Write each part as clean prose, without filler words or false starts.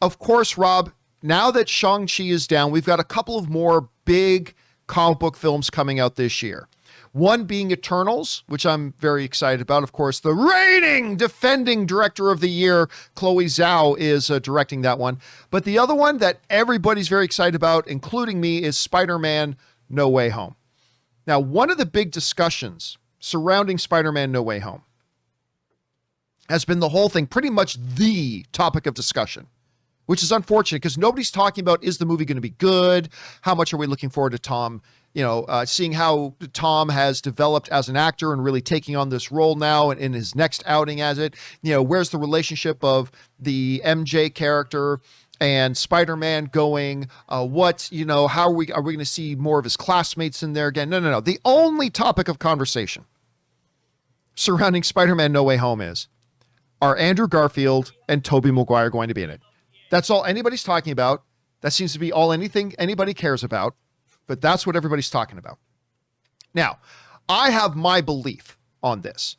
of course, Rob, now that Shang-Chi is down, we've got a couple of more big comic book films coming out this year. One being Eternals, which I'm very excited about. Of course, the reigning, defending director of the year, Chloe Zhao, is directing that one. But the other one that everybody's very excited about, including me, is Spider-Man No Way Home. Now, one of the big discussions surrounding Spider-Man No Way Home has been the whole thing, pretty much the topic of discussion, which is unfortunate because nobody's talking about, is the movie going to be good? How much are we looking forward to Tom, seeing how Tom has developed as an actor and really taking on this role now and in his next outing as it, where's the relationship of the MJ character and Spider-Man going, how are we going to see more of his classmates in there again? No. The only topic of conversation surrounding Spider-Man No Way Home are Andrew Garfield and Tobey Maguire going to be in it? That's all anybody's talking about. That seems to be all anything anybody cares about, but that's what everybody's talking about. Now, I have my belief on this.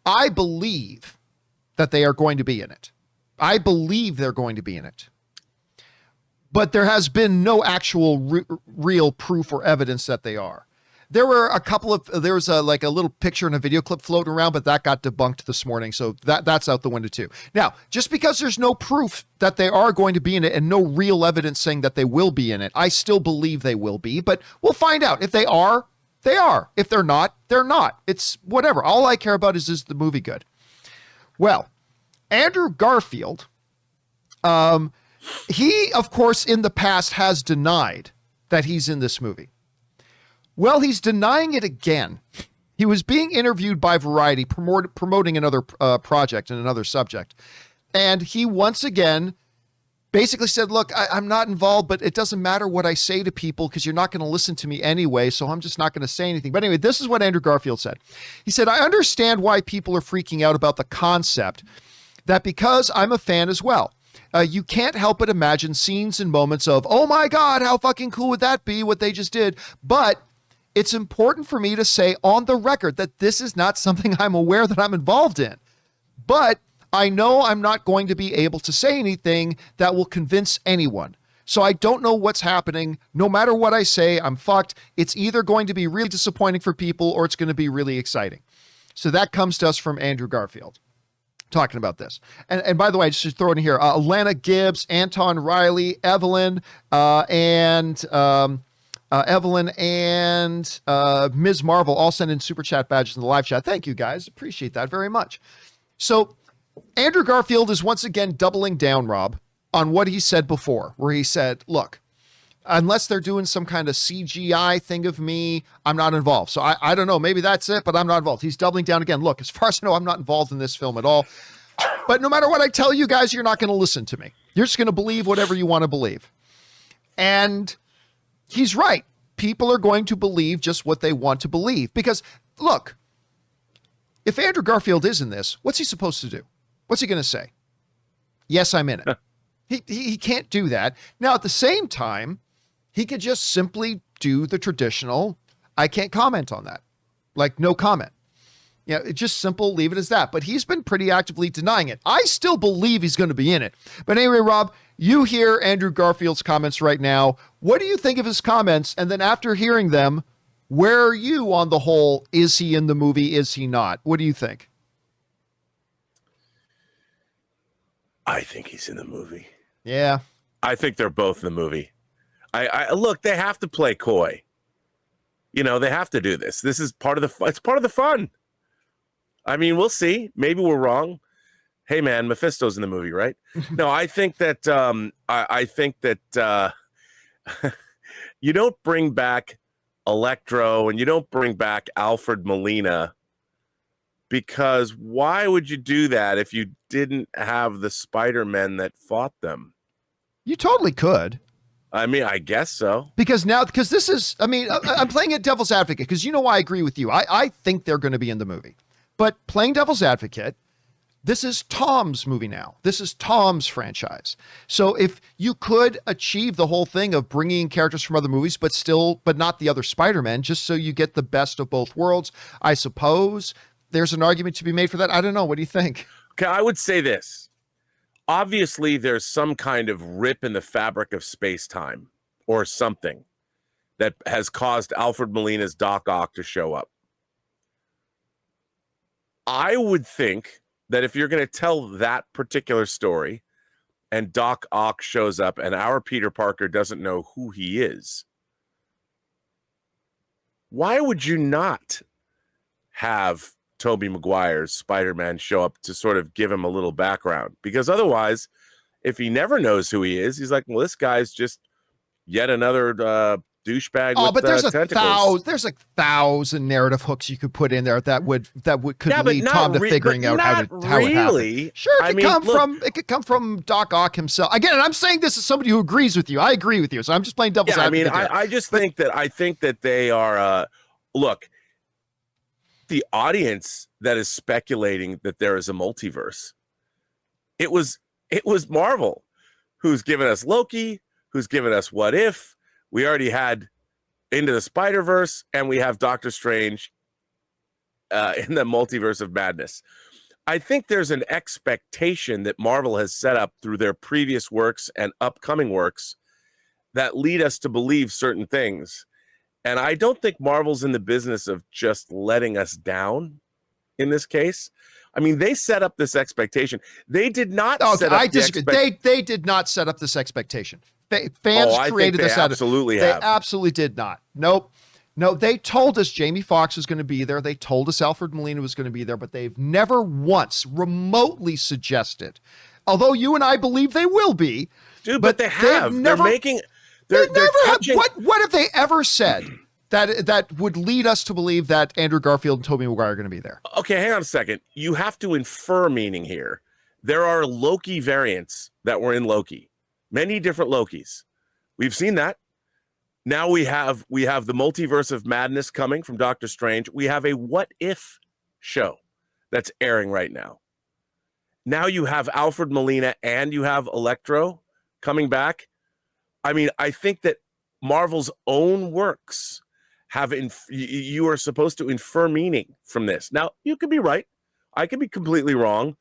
I believe that they are going to be in it. I believe they're going to be in it. But there has been no actual real proof or evidence that they are. There were there was a little picture and a video clip floating around, but that got debunked this morning. So that's out the window too. Now, just because there's no proof that they are going to be in it and no real evidence saying that they will be in it, I still believe they will be, but we'll find out. If they are, they are. If they're not, they're not. It's whatever. All I care about is the movie good? Well, Andrew Garfield, he, of course, in the past has denied that he's in this movie. Well, he's denying it again. He was being interviewed by Variety, promoting another project and another subject. And he once again basically said, look, I'm not involved, but it doesn't matter what I say to people because you're not going to listen to me anyway, so I'm just not going to say anything. But anyway, this is what Andrew Garfield said. He said, I understand why people are freaking out about the concept that because I'm a fan as well. You can't help but imagine scenes and moments of, oh my God, how fucking cool would that be, what they just did. But it's important for me to say on the record that this is not something I'm aware that I'm involved in. But I know I'm not going to be able to say anything that will convince anyone. So I don't know what's happening. No matter what I say, I'm fucked. It's either going to be really disappointing for people or it's going to be really exciting. So that comes to us from Andrew Garfield talking about this. And by the way, I just throw in here, Lana Gibbs, Anton Riley, Evelyn and Ms. Marvel all send in super chat badges in the live chat. Thank you guys. Appreciate that very much. So Andrew Garfield is once again doubling down, Rob, on what he said before, where he said, look, unless they're doing some kind of CGI thing of me, I'm not involved. So I don't know, maybe that's it, but I'm not involved. He's doubling down again. Look, as far as I know, I'm not involved in this film at all. But no matter what I tell you guys, you're not going to listen to me. You're just going to believe whatever you want to believe. And he's right. People are going to believe just what they want to believe. Because, look, if Andrew Garfield is in this, what's he supposed to do? What's he going to say? Yes, I'm in it. He can't do that. Now, at the same time, he could just simply do the traditional, I can't comment on that. Like, no comment. It's just simple, leave it as that. But he's been pretty actively denying it. I still believe he's going to be in it. But anyway, Rob, you hear Andrew Garfield's comments right now. What do you think of his comments? And then after hearing them, where are you on the whole? Is he in the movie? Is he not? What do you think? I think he's in the movie. Yeah. I think they're both in the movie. I look, they have to play coy. They have to do this. This is part of it's part of the fun. I mean, we'll see. Maybe we're wrong. Hey man, Mephisto's in the movie, right? No, I think that you don't bring back Electro and you don't bring back Alfred Molina, because why would you do that if you didn't have the Spider-Men that fought them? You totally could. I mean, I guess so. Because this is, I'm playing it devil's advocate because I agree with you. I think they're going to be in the movie. But playing devil's advocate, this is Tom's movie now. This is Tom's franchise. So if you could achieve the whole thing of bringing in characters from other movies, but not the other Spider-Man, just so you get the best of both worlds, I suppose there's an argument to be made for that. I don't know. What do you think? Okay, I would say this. obviously there's some kind of rip in the fabric of space-time or something that has caused Alfred Molina's Doc Ock to show up. I would think that if you're going to tell that particular story and Doc Ock shows up and our Peter Parker doesn't know who he is, why would you not have Tobey Maguire's Spider-Man show up to sort of give him a little background? Because otherwise, if he never knows who he is, he's like, well, this guy's just yet another douchebag with tentacles. There's a thousand narrative hooks you could put in there that could lead Tom to figuring out how it happened. Sure, it could come from Doc Ock himself. Again, and I'm saying this as somebody who agrees with you. I agree with you, so I'm just playing devil's advocate. I think that they are. Look, the audience that is speculating that there is a multiverse. It was Marvel, who's given us Loki, who's given us What If. We already had Into the Spider-Verse, and we have Doctor Strange in the Multiverse of Madness. I think there's an expectation that Marvel has set up through their previous works and upcoming works that lead us to believe certain things. And I don't think Marvel's in the business of just letting us down in this case. I mean, they set up this expectation. They did not set up They did not set up this expectation. Fans created this out of it. They absolutely did not. Nope. No, they told us Jamie Foxx was going to be there. They told us Alfred Molina was going to be there, but they've never once remotely suggested, although you and I believe they will be. Dude, but they have. They're making... What have they ever said that would lead us to believe that Andrew Garfield and Tobey Maguire are going to be there? Okay, hang on a second. You have to infer meaning here. There are Loki variants that were in Loki. Many different Lokis. We've seen that. Now we have the Multiverse of Madness coming from Doctor Strange. We have a What If show that's airing right now. Now you have Alfred Molina and you have Electro coming back. I mean, I think that Marvel's own works have you are supposed to infer meaning from this. Now, you could be right. I could be completely wrong.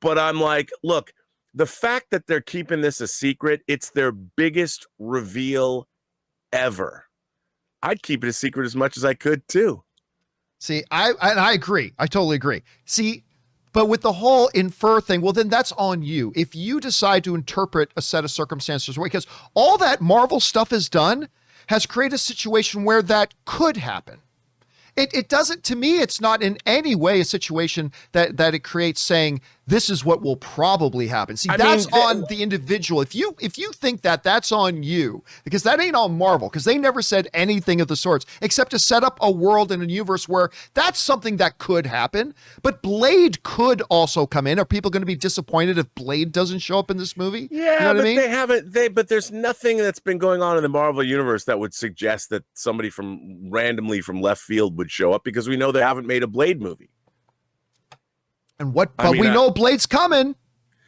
But I'm like, look, the fact that they're keeping this a secret, it's their biggest reveal ever. I'd keep it a secret as much as I could too. See, I agree. I totally agree. See, but with the whole infer thing, well, then that's on you. If you decide to interpret a set of circumstances, because all that Marvel stuff has done has created a situation where that could happen. It doesn't, to me, it's not in any way a situation that it creates saying this is what will probably happen. See, that's on the individual. If you think that's on you, because that ain't on Marvel, because they never said anything of the sorts, except to set up a world and a universe where that's something that could happen. But Blade could also come in. Are people going to be disappointed if Blade doesn't show up in this movie? Yeah, you know what I mean? They haven't. But there's nothing that's been going on in the Marvel universe that would suggest that somebody randomly from left field would show up, because we know they haven't made a Blade movie. And but we know Blade's coming.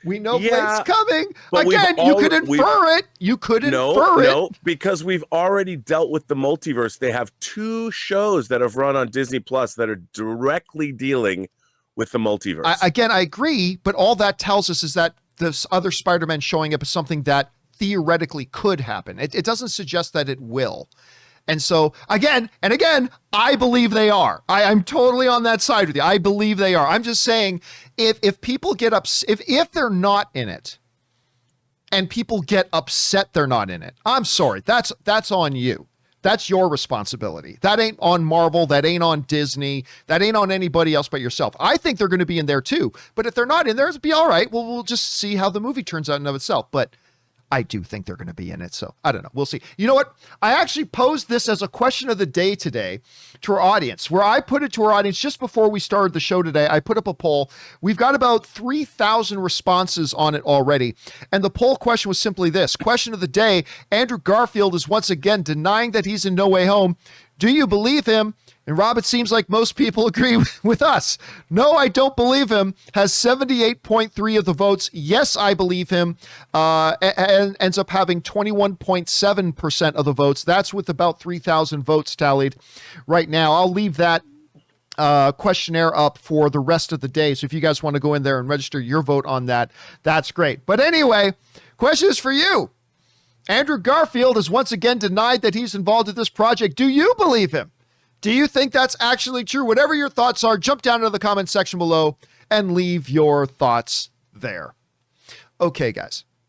We know Blade's coming. Again, you could infer it. You could infer it. No, because we've already dealt with the multiverse. They have 2 shows that have run on Disney Plus that are directly dealing with the multiverse. I agree, but all that tells us is that this other Spider-Man showing up is something that theoretically could happen. It doesn't suggest that it will. And so, again, I believe they are. I'm totally on that side with you. I believe they are. I'm just saying, if people get upset, if they're not in it, and people get upset they're not in it, I'm sorry. That's on you. That's your responsibility. That ain't on Marvel. That ain't on Disney. That ain't on anybody else but yourself. I think they're going to be in there too. But if they're not in there, it'll be all right. Well, we'll just see how the movie turns out in of itself. But I do think they're going to be in it. So I don't know. We'll see. You know what? I actually posed this as a question of the day today to our audience, where I put it to our audience just before we started the show today. I put up a poll. We've got about 3,000 responses on it already. And the poll question was simply this. Question of the day: Andrew Garfield is once again denying that he's in No Way Home. Do you believe him? And Rob, it seems like most people agree with us. No, I don't believe him. Has 78.3 of the votes. Yes, I believe him. And ends up having 21.7% of the votes. That's with about 3,000 votes tallied right now. I'll leave that questionnaire up for the rest of the day. So if you guys want to go in there and register your vote on that, that's great. But anyway, question is for you. Andrew Garfield has once again denied that he's involved in this project. Do you believe him? Do you think that's actually true? Whatever your thoughts are, jump down into the comment section below and leave your thoughts there. Okay, guys.